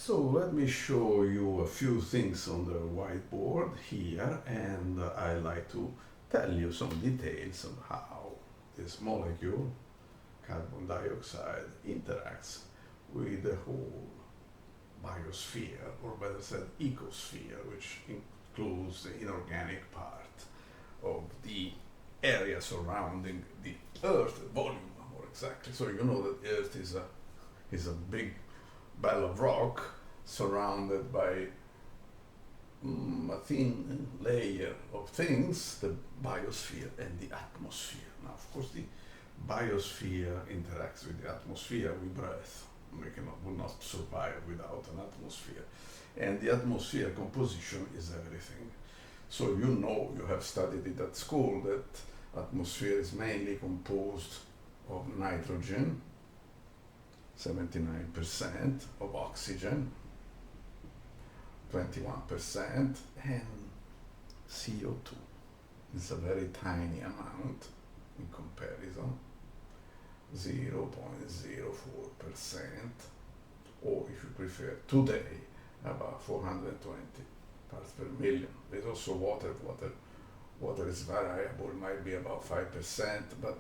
So let me show you a few things on the whiteboard here, and I like to tell you some details of how this molecule, carbon dioxide, interacts with the whole biosphere, or better said, ecosphere, which includes the inorganic part of the area surrounding the Earth, volume more exactly. So you know that Earth is a big ball of rock surrounded by a thin layer of things, the biosphere and the atmosphere. Now, of course, the biosphere interacts with the atmosphere. We breathe. We will not survive without an atmosphere. And the atmosphere composition is everything. So you have studied it at school, that atmosphere is mainly composed of nitrogen, 79%, of oxygen, 21%, and CO2. It's a very tiny amount in comparison, 0.04%, or if you prefer, today, about 420 parts per million. There's also water. Water is variable, it might be about 5%, but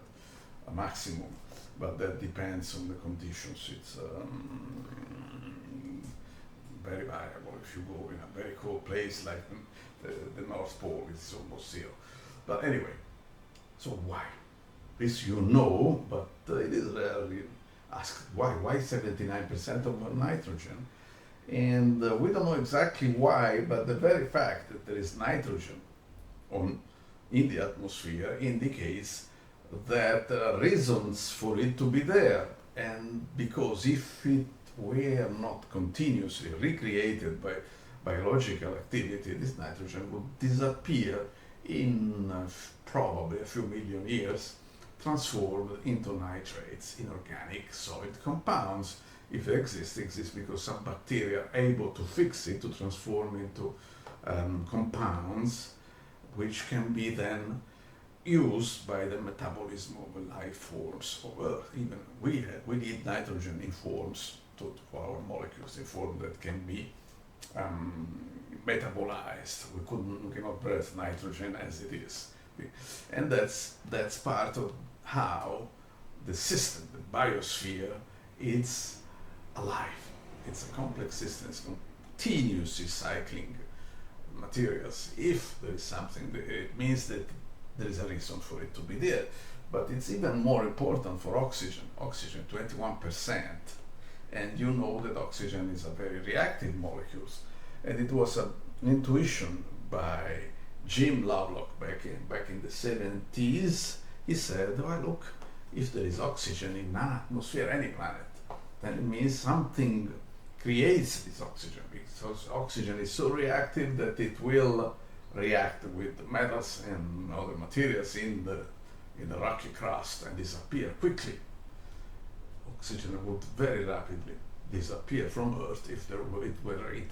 a maximum. But that depends on the conditions. It's very variable. If you go in a very cold place like the North Pole, it's almost zero. But anyway, so why? This you know, but it is rarely asked. Why? Why 79% of nitrogen? And we don't know exactly why, but the very fact that there is nitrogen in the atmosphere indicates that there are reasons for it to be there. And because if it were not continuously recreated by biological activity, this nitrogen would disappear in probably a few million years, transformed into nitrates, inorganic solid compounds. If they exist because some bacteria are able to fix it, to transform into compounds, which can be then used by the metabolism of life forms of Earth. Even we need nitrogen in forms for our molecules, in form that can be metabolized. We cannot breathe nitrogen as it is, and that's part of how the system, the biosphere, is alive. It's a complex system. It's continuously cycling materials. If there is something, it means that there is a reason for it to be there. But it's even more important for oxygen. Oxygen, 21%. And you know that oxygen is a very reactive molecule. And it was an intuition by Jim Lovelock back in the 70s. He said, well, look, if there is oxygen in an atmosphere, any planet, then it means something creates this oxygen, because oxygen is so reactive that it will react with metals and other materials in the rocky crust and disappear quickly. Oxygen would very rapidly disappear from Earth if it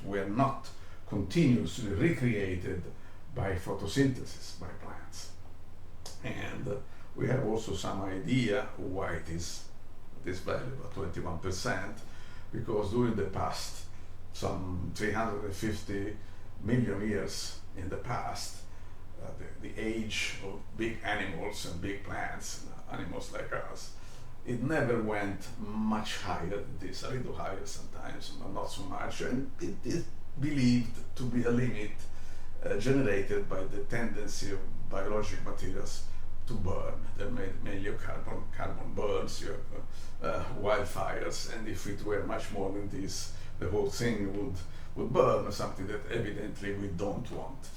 were not continuously recreated by photosynthesis, by plants. And we have also some idea why it is this value of 21%, because during the past, some 350 million years in the past, the age of big animals and big plants, animals like us, it never went much higher than this, a little higher sometimes, but not so much, and it is believed to be a limit generated by the tendency of biological materials to burn. They're mainly of carbon burns, you have wildfires, and if it were much more than this, the whole thing would burn, something that evidently we don't want.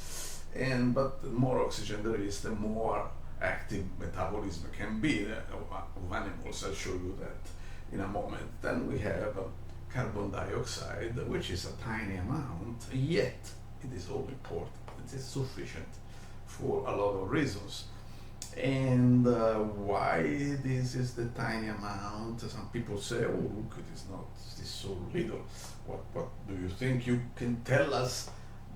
But the more oxygen there is, the more active metabolism can be of animals. I'll show you that in a moment. Then we have carbon dioxide, which is a tiny amount, yet it is all important. It is sufficient for a lot of reasons. And why this is the tiny amount? Some people say, oh, look, it is not, it is so little. What do you think? You can tell us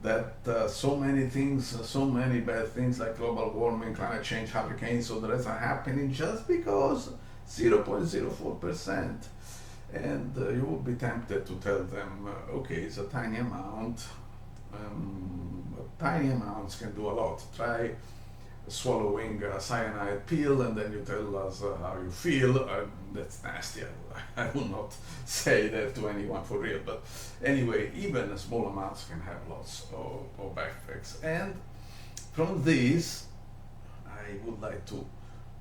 that so many things, so many bad things like global warming, climate change, hurricanes, all the rest are happening just because 0.04%. And you would be tempted to tell them, okay, it's a tiny amount, but tiny amounts can do a lot. Try swallowing a cyanide pill and then you tell us how you feel. That's nasty. I will not say that to anyone for real. But anyway, even small amounts can have lots of effects. And from this, I would like to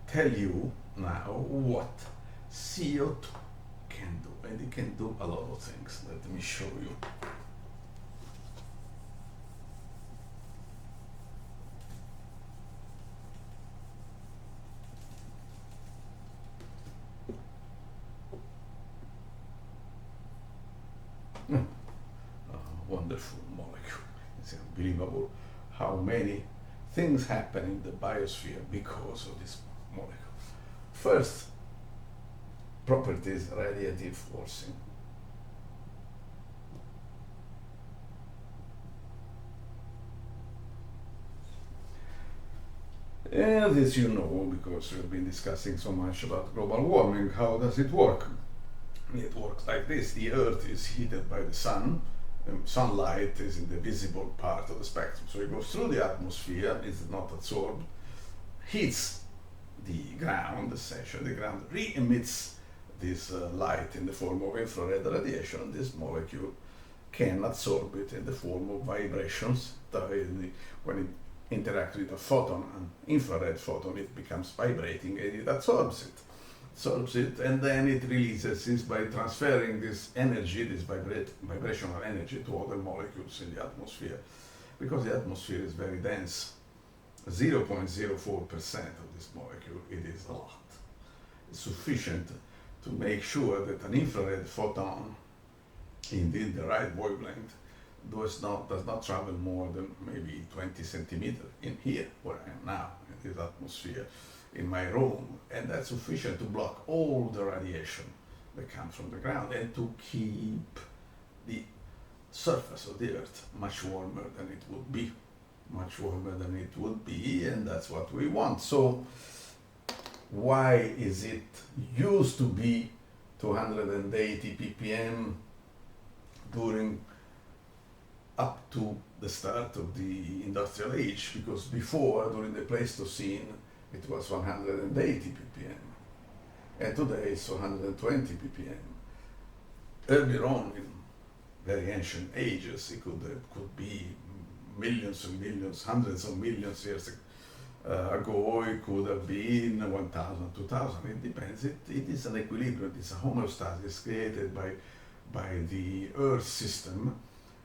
tell you now what CO2 can do. And it can do a lot of things. Let me show you. Wonderful molecule. It's unbelievable how many things happen in the biosphere because of this molecule. First, properties radiative forcing. And as you know, because we've been discussing so much about global warming, how does it work? It works like this. The Earth is heated by the sun. Sunlight is in the visible part of the spectrum. So it goes through the atmosphere, it's not absorbed, hits the ground, essentially. The ground re-emits this light in the form of infrared radiation. This molecule can absorb it in the form of vibrations. When it interacts with a photon, an infrared photon, it becomes vibrating and it absorbs it, and then it releases this by transferring this energy, this vibrational energy, to other molecules in the atmosphere. Because the atmosphere is very dense, 0.04% of this molecule, it is a lot. It's sufficient to make sure that an infrared photon, indeed the right wavelength, does not travel more than maybe 20 centimeters in here, where I am now, in this atmosphere, in my room, and that's sufficient to block all the radiation that comes from the ground and to keep the surface of the Earth much warmer than it would be, and that's what we want. So why is it used to be 280 ppm during up to the start of the industrial age? Because before, during the Pleistocene, it was 180 ppm, and today it's 120 ppm. Earlier on, in very ancient ages, it could be millions and millions, hundreds of millions years ago, it could have been 1,000, 2,000, it depends. It is an equilibrium, it's a homeostasis created by the Earth system,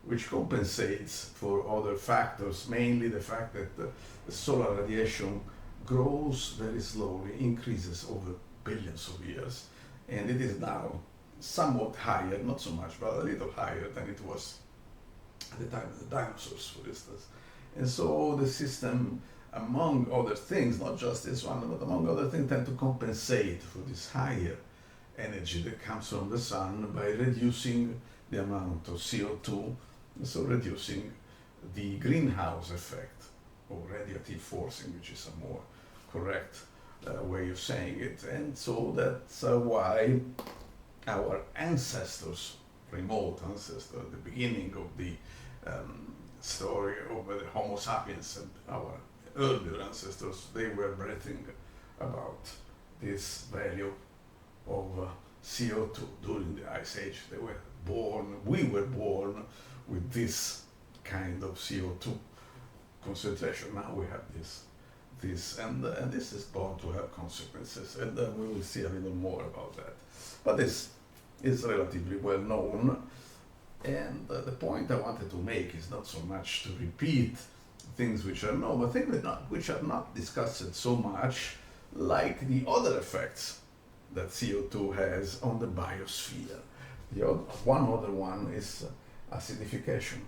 which compensates for other factors, mainly the fact that the solar radiation grows very slowly, increases over billions of years, and it is now somewhat higher, not so much, but a little higher than it was at the time of the dinosaurs, for instance. And so the system, among other things, not just this one, but among other things, tend to compensate for this higher energy that comes from the sun by reducing the amount of CO2, so reducing the greenhouse effect, or radiative forcing, which is a more correct way of saying it. And so that's why our ancestors, remote ancestors, at the beginning of the story of the Homo sapiens, and our earlier ancestors, they were breathing about this value of CO2 during the Ice Age. They were born, we were born with this kind of CO2 concentration. Now we have this, and this is bound to have consequences, and we will see a little more about that. But this is relatively well known, and the point I wanted to make is not so much to repeat things which are known, but things which are not discussed so much, like the other effects that CO2 has on the biosphere. One other one is acidification.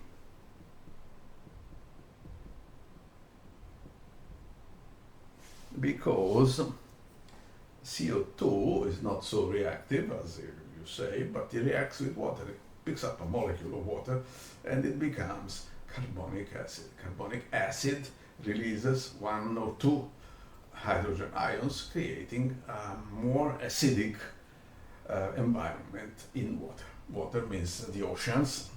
Because CO2 is not so reactive as you say, but it reacts with water. It picks up a molecule of water and it becomes carbonic acid. Carbonic acid releases one or two hydrogen ions, creating a more acidic environment in water. Water means the oceans,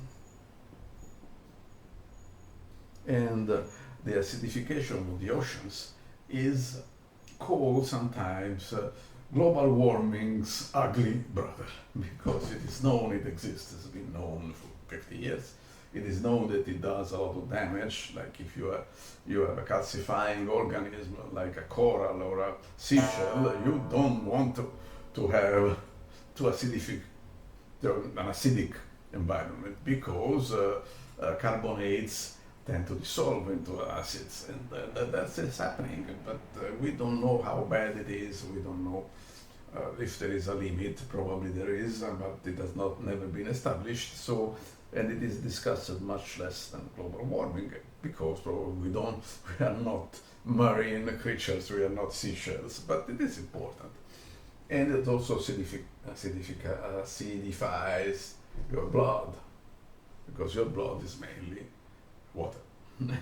and the acidification of the oceans is called sometimes global warming's ugly brother, because it is known it exists, it's been known for 50 years. It is known that it does a lot of damage, like if you have a calcifying organism like a coral or a seashell, you don't want to have an acidic environment, because carbonates tend to dissolve into acids, and that's happening. But we don't know how bad it is. We don't know if there is a limit. Probably there is, but it has never been established. So, and it is discussed much less than global warming, because probably we are not marine creatures. We are not seashells, but it is important, and it also acidifies your blood, because your blood is mainly water.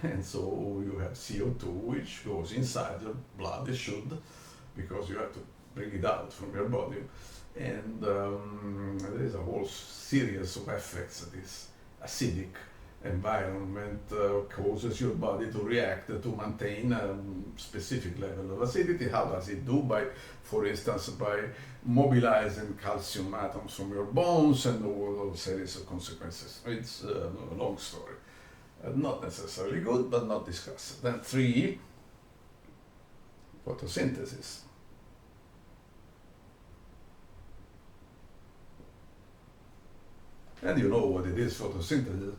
And so you have CO2, which goes inside your blood. It should, because you have to bring it out from your body. And there is a whole series of effects that this acidic environment causes your body to react to maintain a specific level of acidity. How does it do? For instance, by mobilizing calcium atoms from your bones, and all those series of consequences. It's a long story. Not necessarily good, but not discussed. Then 3, photosynthesis. And you know what it is, photosynthesis.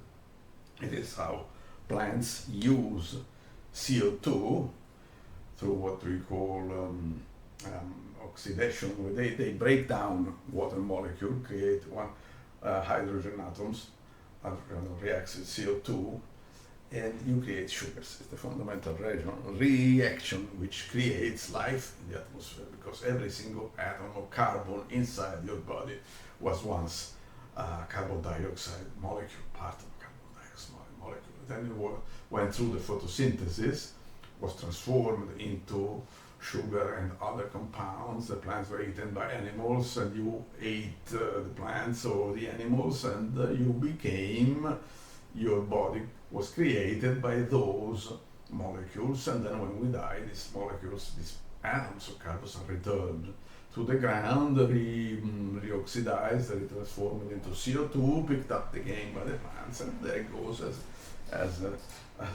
It is how plants use CO2 through what we call oxidation, where they break down water molecule, create one hydrogen atoms, reacts with CO2, and you create sugars. It's the fundamental reaction which creates life in the atmosphere, because every single atom of carbon inside your body was once a carbon dioxide molecule, part of a carbon dioxide molecule. Then it went through the photosynthesis, was transformed into sugar and other compounds. The plants were eaten by animals, and you ate the plants or the animals, and you became, your body was created by those molecules. And then when we die, these molecules, these atoms of carbon, are returned to the ground, reoxidized, retransformed into CO2, picked up again by the plants, and there it goes, as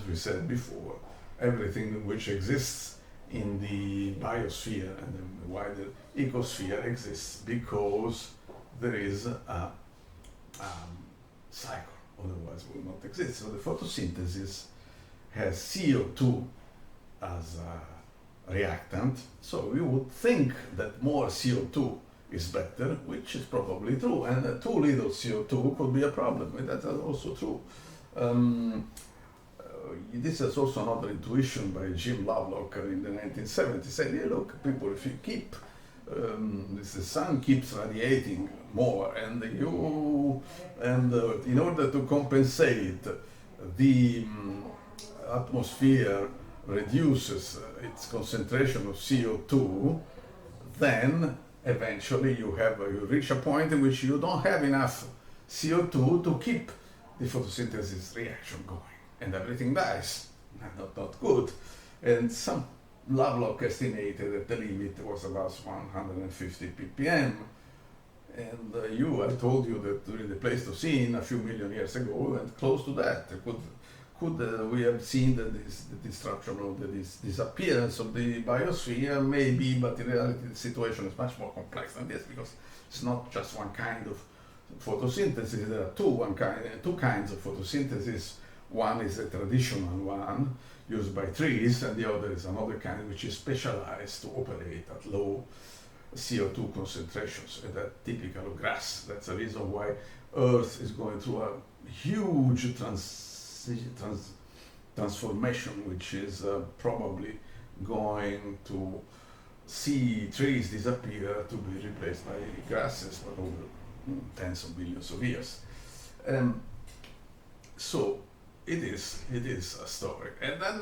we said before. Everything which exists in the biosphere and the wider ecosphere exists because there is a cycle, otherwise it will not exist. So the photosynthesis has CO2 as a reactant, so we would think that more CO2 is better, which is probably true, and too little CO2 could be a problem, and that's also true. This is also another intuition by Jim Lovelock in the 1970s, saying, hey, look, people, if you keep, the sun keeps radiating more, and in order to compensate, the atmosphere reduces its concentration of CO2, then eventually you reach a point in which you don't have enough CO2 to keep the photosynthesis reaction going, and everything dies. Not good. And some Lovelock estimated that the limit was about 150 ppm. And I told you that during the Pleistocene, a few million years ago, and close to that, we have seen that the destruction of the disappearance of the biosphere, maybe, but in reality the situation is much more complex than this, because it's not just one kind of photosynthesis. There are two kinds of photosynthesis. One is a traditional one used by trees, and the other is another kind which is specialized to operate at low CO2 concentrations, and that's typical of grass. That's the reason why Earth is going through a huge transformation, which is probably going to see trees disappear to be replaced by grasses, but over tens of billions of years. So it is a story. And then,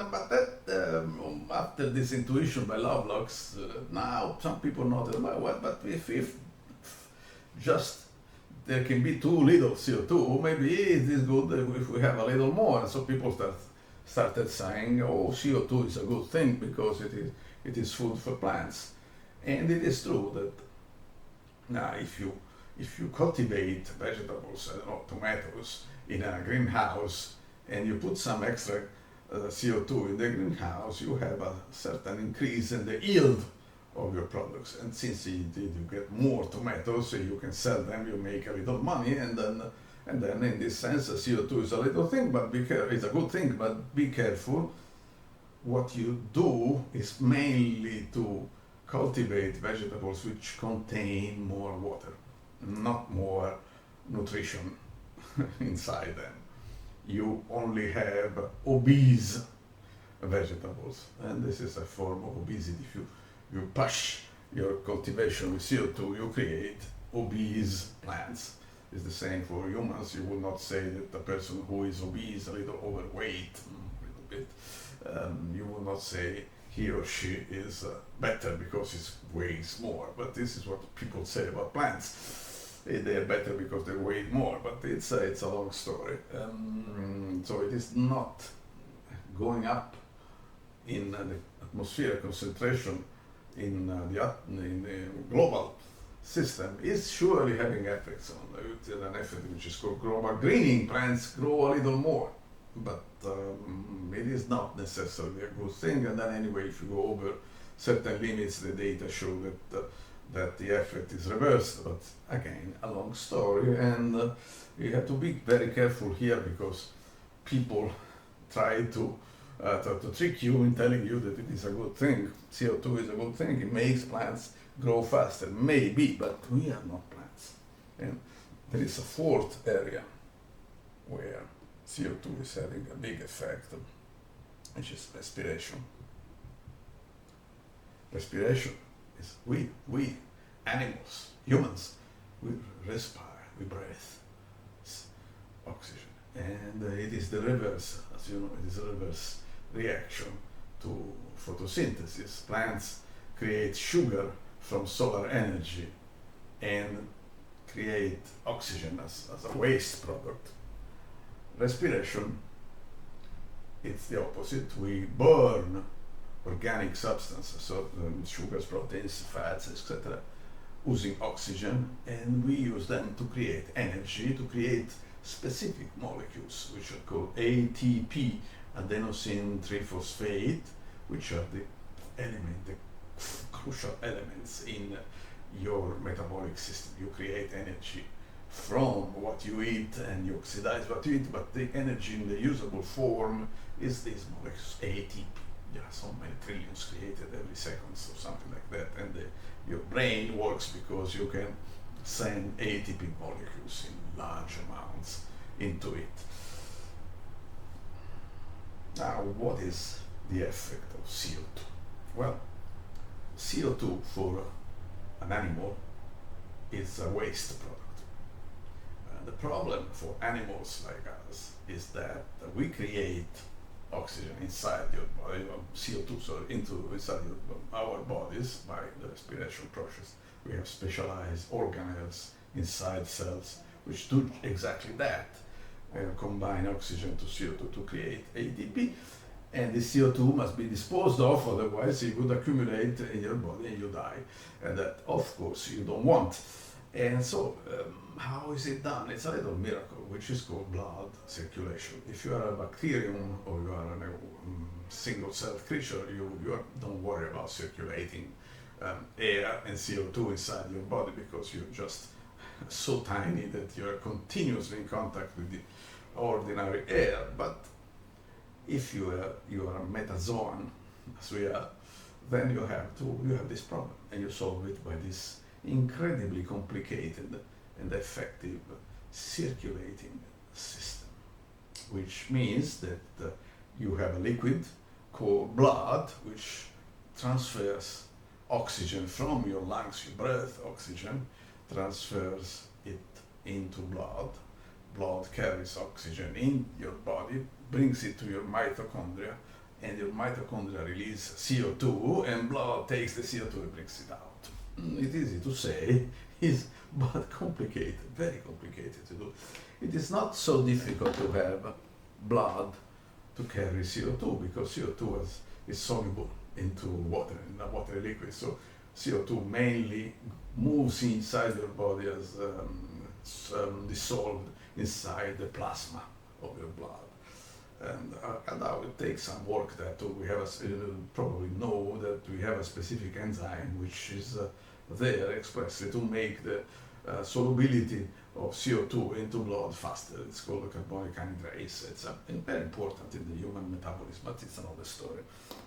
after this intuition by Lovelock's, now some people noted, well, but if just there can be too little CO2. Maybe it is good if we have a little more. And so people started saying, oh, CO2 is a good thing because it is food for plants. And it is true that now if you cultivate vegetables, I don't know, tomatoes in a greenhouse, and you put some extra CO2 in the greenhouse, you have a certain increase in the yield of your products. And since you get more tomatoes, so you can sell them, you make a little money, and then in this sense, CO2 is a little thing, but it's a good thing, but be careful. What you do is mainly to cultivate vegetables which contain more water, not more nutrition inside them. You only have obese vegetables, and this is a form of obesity. If you push your cultivation with CO2, you create obese plants. It's the same for humans. You will not say that the person who is obese, a little overweight, a little bit, you will not say he or she is better because he weighs more. But this is what people say about plants. They are better because they weigh more, but it's a long story. So it is not going up in the atmospheric concentration in the global system is surely having effects on an effect which is called global greening. Plants grow a little more, but it is not necessarily a good thing. And then anyway, if you go over certain limits, the data show that the effect is reversed. But again, a long story, and you have to be very careful here because people try to trick you in telling you that it is a good thing. CO2 is a good thing. It makes plants grow faster. Maybe, but we are not plants. And there is a fourth area where CO2 is having a big effect, which is respiration. Respiration is we animals, humans, we respire, we breathe oxygen, and it is the reverse, as you know, it is a reverse reaction to photosynthesis. Plants create sugar from solar energy and create oxygen as a waste product. Respiration, it's the opposite. We burn organic substances, so sugars, proteins, fats, etc., using oxygen, and we use them to create energy, to create specific molecules, which are called ATP, adenosine triphosphate, which are the crucial elements in your metabolic system. You create energy from what you eat, and you oxidize what you eat, but the energy in the usable form is these molecules, ATP. There are so many trillions created every second, so something like that, and your brain works because you can send ATP molecules in large amounts into it. Now, what is the effect of CO2? Well, CO2 for an animal is a waste product. The problem for animals like us is that we create oxygen inside your body, CO2, inside our bodies by the respiration process. We have specialized organelles inside cells which do exactly that. Combine oxygen to CO2 to create ATP, and the CO2 must be disposed of, otherwise it would accumulate in your body and you die. And that, of course, you don't want. And so, how is it done? It's a little miracle, which is called blood circulation. If you are a bacterium or you are a single-celled creature, you don't worry about circulating air and CO2 inside your body because you're just so tiny that you are continuously in contact with the ordinary air. But if you are a metazoan, as we are, then you have this problem, and you solve it by this incredibly complicated and effective circulating system, which means that you have a liquid called blood, which transfers oxygen from your lungs. You breathe oxygen, transfers it into blood. Blood carries oxygen in your body, brings it to your mitochondria, and your mitochondria release CO2, and blood takes the CO2 and brings it out. It's easy to say, is but complicated, very complicated to do. It is not so difficult to have blood to carry CO2 because CO2 is soluble into water, in a watery liquid. So CO2 mainly moves inside your body as dissolved inside the plasma of your blood. And now it takes some work that we have, probably know that we have a specific enzyme which is there expressly to make the solubility of CO2 into blood faster. It's called the carbonic anhydrase. It's very important in the human metabolism, but it's another story.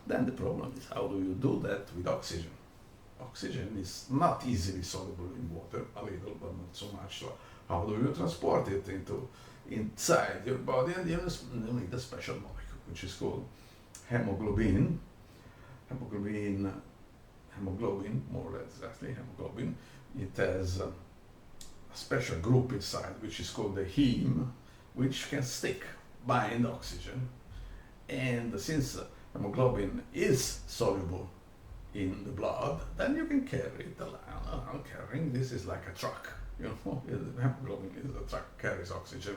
Then the problem is, how do you do that with oxygen? Oxygen is not easily soluble in water, a little, but not so much. So how do you transport it inside your body? And you need a special molecule, which is called hemoglobin. Hemoglobin, more or less exactly, hemoglobin. It has a special group inside, which is called the heme, which can bind oxygen. And since hemoglobin is soluble in the blood, then you can carry it around. Carrying this is like a truck, hemoglobin is a truck, carries oxygen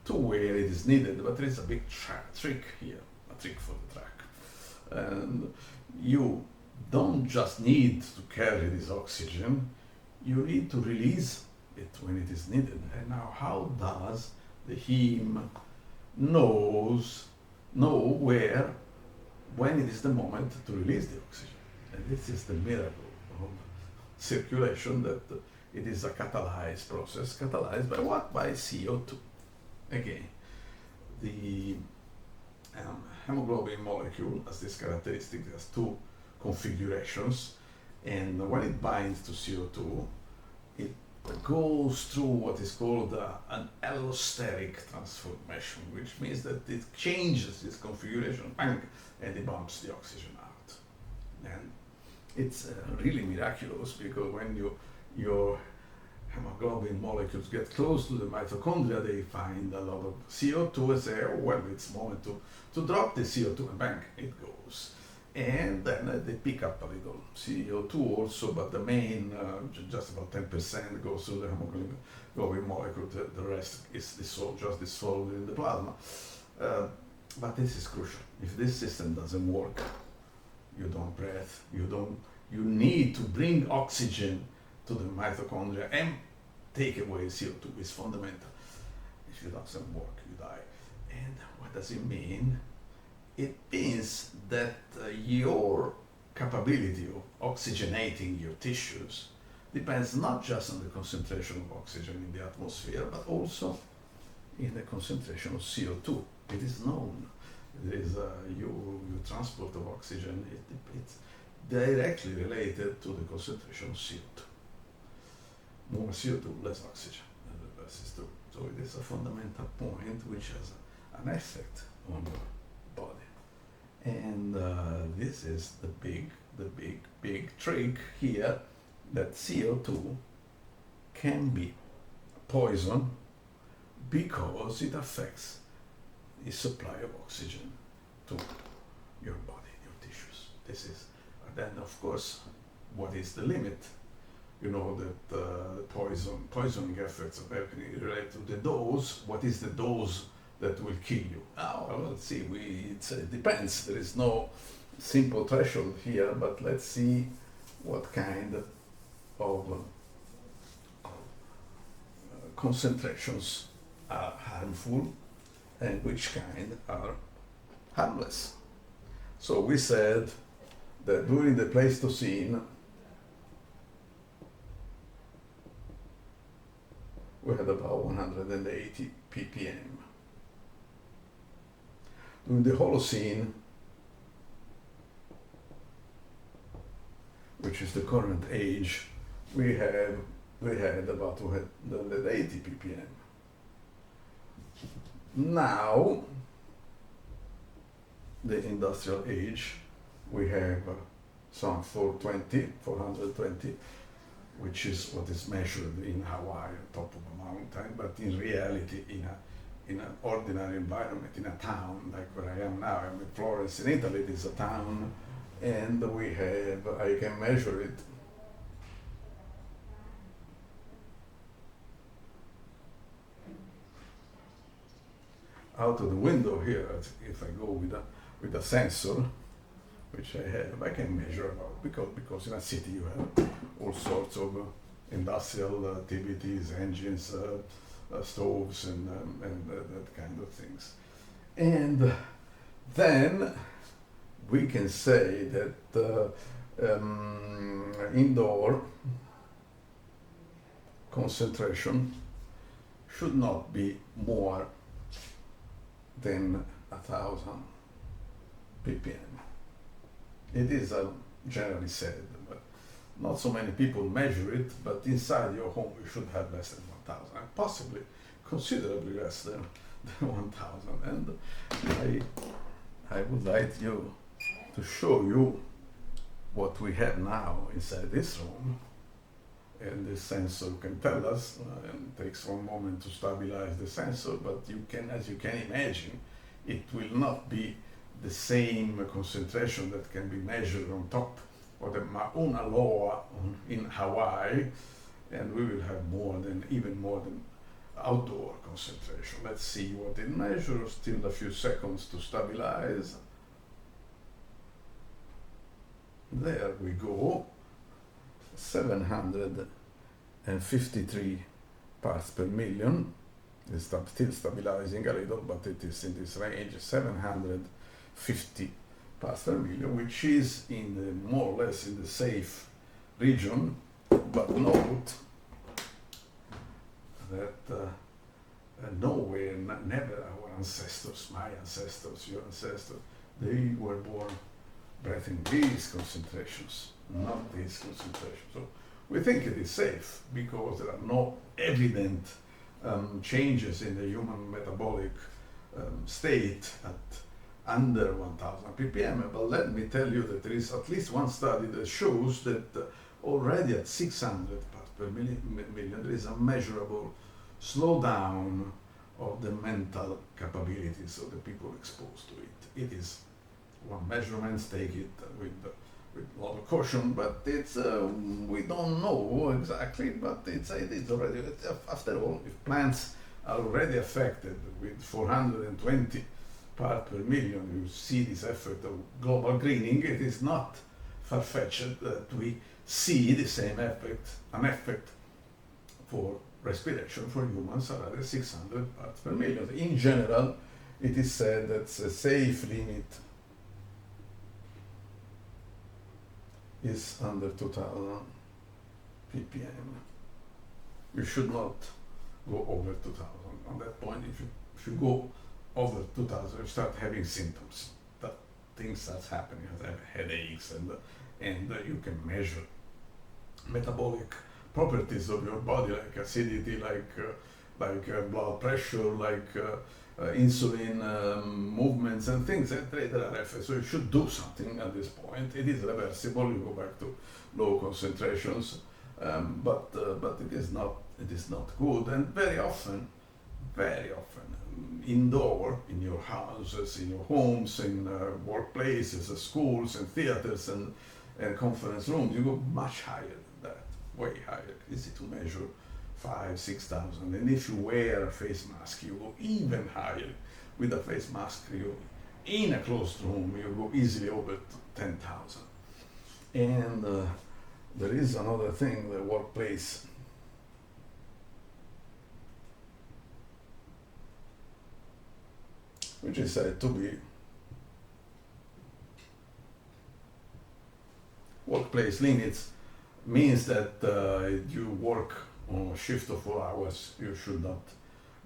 to where it is needed, but there is a big trick here, a trick for the truck. And you don't just need to carry this oxygen, you need to release it when it is needed. And now how does the heme know when it is the moment to release the oxygen? And this is the miracle of circulation, that it is a catalyzed process. Catalyzed by what? By CO2. Again, the hemoglobin molecule has this characteristic. It has two configurations, and when it binds to CO2, it goes through what is called an allosteric transformation, which means that it changes its configuration, bang, and it bumps the oxygen out. And it's really miraculous, because when your hemoglobin molecules get close to the mitochondria, they find a lot of CO2 and say, oh, well, it's moment to drop the CO2, and bang, it goes. And then they pick up a little CO2 also, but the main, just about 10% goes to the hemoglobin molecule. The rest is just dissolved in the plasma. But this is crucial. If this system doesn't work, you don't breathe. You need to bring oxygen to the mitochondria and take away CO2. It's fundamental. If it doesn't work, you die. And what does it mean? It means that your capability of oxygenating your tissues depends not just on the concentration of oxygen in the atmosphere, but also in the concentration of CO2. It is known. There is your transport of oxygen. It's directly related to the concentration of CO2. More CO2, less oxygen. And the reverse is true. So it is a fundamental point which has an effect on your body. And this is the big trick here, that CO2 can be poison because it affects the supply of oxygen to your body, your tissues. This is, then of course, what is the limit? You know that poisoning effects are very related to the dose. What is the dose that will kill you? Well, let's see, it depends. There is no simple threshold here, but let's see what kind of concentrations are harmful and which kind are harmless. So we said that during the Pleistocene, we had about 180 ppm. During the Holocene, which is the current age, we had about 280 ppm. Now, the industrial age, we have some 420, which is what is measured in Hawaii, on top of a mountain, but in reality, in an ordinary environment, in a town like where I am now. I'm in Florence, in Italy. It is a town, and I can measure it out of the window here, if I go with a sensor, which I have, I can measure about, because in a city you have all sorts of industrial activities, engines, stoves, and that kind of things. And then we can say that indoor concentration should not be more than 1,000 ppm. It is generally said, but not so many people measure it, but inside your home you should have less than 1,000, and possibly considerably less than 1,000. And I would like to show you what we have now inside this room. And this sensor can tell us, and it takes one moment to stabilize the sensor, but as you can imagine, it will not be the same concentration that can be measured on top of the Mauna Loa in Hawaii, and we will have even more than outdoor concentration. Let's see what it measures. Still a few seconds to stabilize. There we go. 753 parts per million. It's still stabilizing a little, but it is in this range, 750 parts per million, which is more or less in the safe region. But note that nowhere, never our ancestors, my ancestors, your ancestors, they were born breathing these concentrations, not these concentrations. So we think it is safe because there are no evident changes in the human metabolic state at under 1,000 ppm. But let me tell you that there is at least one study that shows that already at 600 parts per million there is a measurable slowdown of the mental capabilities of the people exposed to it. It is one measurement, take it with a lot of caution, but it's we don't know exactly, but it's already, after all, if plants are already affected with 420 parts per million, you see this effect of global greening. It is not far-fetched that we see the same effect, an effect for respiration for humans are at 600 parts per million. In general, it is said that a safe limit is under 2,000 ppm. You should not go over 2,000. On that point, if you go over 2,000, you start having symptoms. That things start happening. You have headaches, and you can measure metabolic properties of your body, like acidity, like blood pressure, like insulin movements and things that are effects. So you should do something at this point. It is reversible. You go back to low concentrations, but it is not good. And very often, indoor, in your houses, in your homes, in workplaces, schools, and theaters, and conference rooms, you go much higher than that, way higher. Easy to measure. 5,000, 6,000, and if you wear a face mask, you go even higher. With a face mask, you in a closed room, you go easily over 10,000. And there is another thing, the workplace. Which is said to be workplace limits, means that you work on a shift of 4 hours, you should not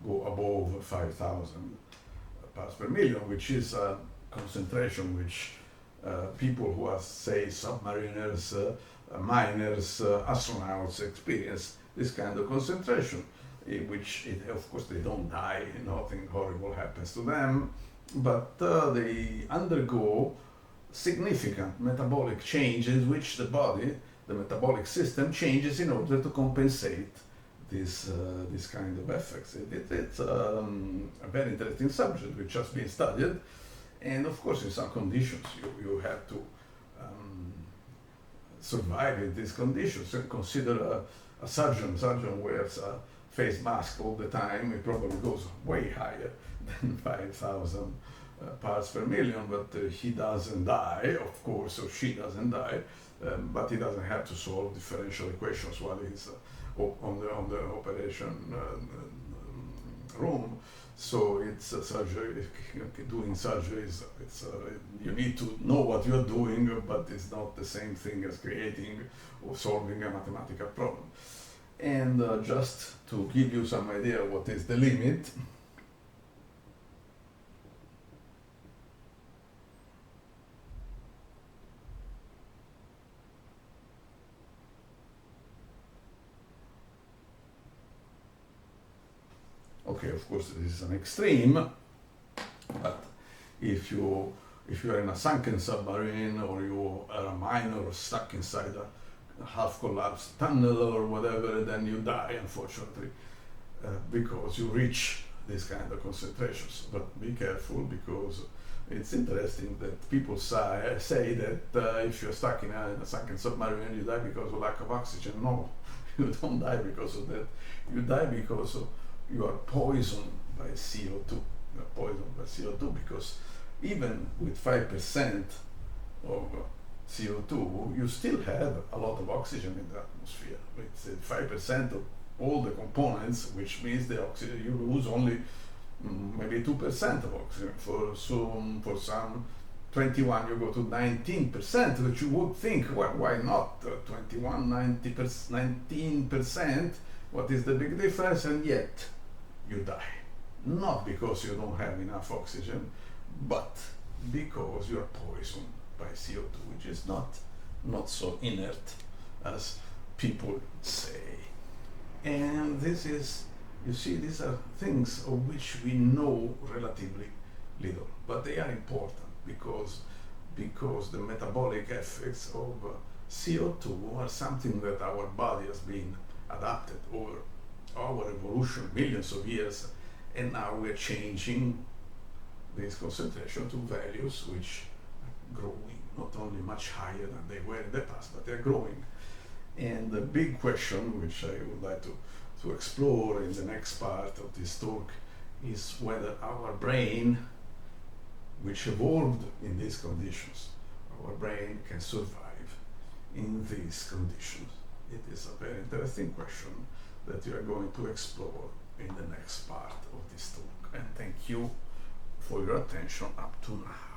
go above 5,000 parts per million, which is a concentration which people who are, say, submariners, miners, astronauts experience this kind of concentration, of course they don't die, nothing horrible happens to them, but they undergo significant metabolic changes which the body, the metabolic system, changes in order to compensate this kind of effects. It's a very interesting subject which has been studied, and of course in some conditions you have to survive in these conditions. And consider a surgeon wears a face mask all the time, it probably goes way higher than 5,000 parts per million, but he doesn't die, of course, or she doesn't die, but he doesn't have to solve differential equations while he's on the operation room. So it's surgery. Doing surgery is you need to know what you are doing, but it's not the same thing as creating or solving a mathematical problem. And just to give you some idea what is the limit, okay, of course this is an extreme, but if you are in a sunken submarine, or you are a miner stuck inside a half-collapsed tunnel or whatever, then you die, unfortunately, because you reach this kind of concentrations. But be careful, because it's interesting that people say that if you're stuck in a sunken submarine, you die because of lack of oxygen. No, you don't die because of that. You die because you are poisoned by CO2. You are poisoned by CO2 because even with 5% of CO2, you still have a lot of oxygen in the atmosphere. It's 5% of all the components, which means the oxygen you lose only maybe 2% of oxygen. For some 21 you go to 19%, which you would think, well, why not 21, 19%? What is the big difference? And yet you die. Not because you don't have enough oxygen, but because you are poisoned by CO2, which is not so inert as people say. And this is, you see, these are things of which we know relatively little, but they are important because the metabolic effects of CO2 are something that our body has been adapted over our evolution, millions of years, and now we're changing this concentration to values which are growing, not only much higher than they were in the past, but they're growing. And the big question, which I would like to explore in the next part of this talk, is whether our brain, which evolved in these conditions, our brain can survive in these conditions. It is a very interesting question that we are going to explore in the next part of this talk. And thank you for your attention up to now.